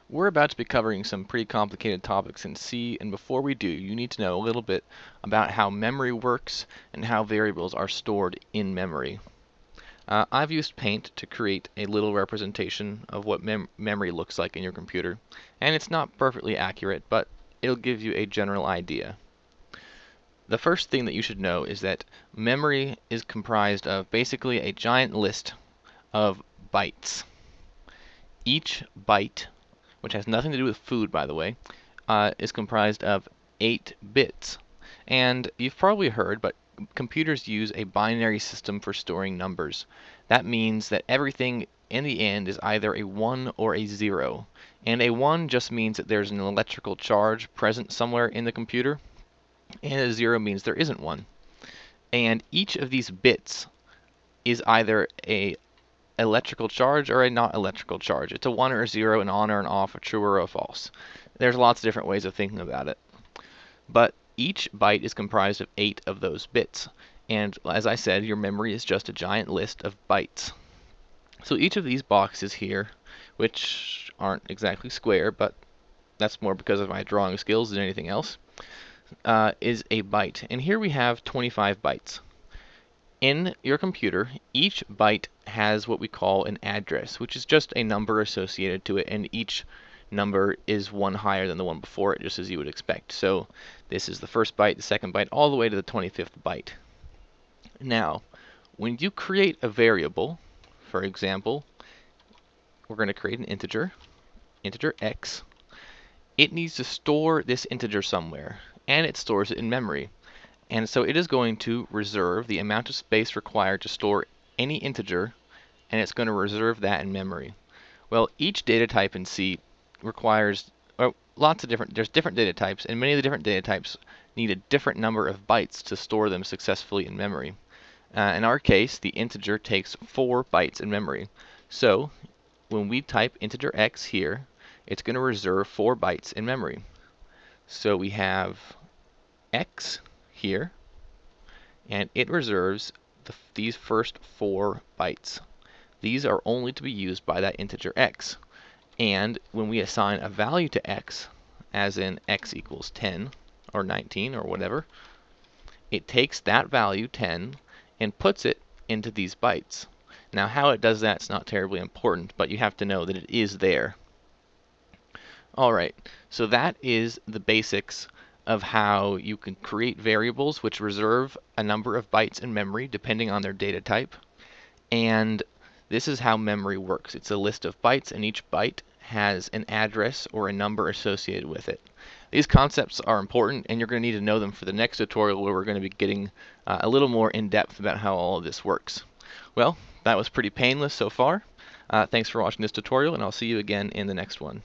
We're about to be covering some pretty complicated topics in C, and before we do, you need to know a little bit about how memory works and how variables are stored in memory. I've used Paint to create a little representation of what memory looks like in your computer, and it's not perfectly accurate, but it'll give you a general idea. The first thing that you should know is that memory is comprised of basically a giant list of bytes. Each byte, which has nothing to do with food, by the way, is comprised of 8 bits. And you've probably heard, but computers use a binary system for storing numbers. That means that everything in the end is either a 1 or a 0. And a 1 just means that there's an electrical charge present somewhere in the computer, and a 0 means there isn't one. And each of these bits is either a electrical charge or a not electrical charge. It's a 1 or a 0, an on or an off, a true or a false. There's lots of different ways of thinking about it. But each byte is comprised of 8 of those bits. And as I said, your memory is just a giant list of bytes. So each of these boxes here, which aren't exactly square, but that's more because of my drawing skills than anything else, is a byte. And here we have 25 bytes. In your computer, each byte has what we call an address, which is just a number associated to it, and each number is one higher than the one before it, just as you would expect. So this is the first byte, the second byte, all the way to the 25th byte. Now, when you create a variable, for example, we're going to create an integer x, it needs to store this integer somewhere, and it stores it in memory. And so it is going to reserve the amount of space required to store any integer, and it's going to reserve that in memory. Well, each data type in C requires there's different data types, and many of the different data types need a different number of bytes to store them successfully in memory. In our case, the integer takes 4 bytes in memory. So when we type integer x here, it's going to reserve 4 bytes in memory. So we have x here, and it reserves these first 4 bytes. These are only to be used by that integer x. And when we assign a value to x, as in x equals 10 or 19 or whatever, it takes that value 10 and puts it into these bytes. Now how it does that is not terribly important, but you have to know that it is there. Alright, so that is the basics of how you can create variables which reserve a number of bytes in memory depending on their data type. And this is how memory works. It's a list of bytes, and each byte has an address or a number associated with it. These concepts are important, and you're going to need to know them for the next tutorial, where we're going to be getting a little more in depth about how all of this works. Well, that was pretty painless so far. Thanks for watching this tutorial, and I'll see you again in the next one.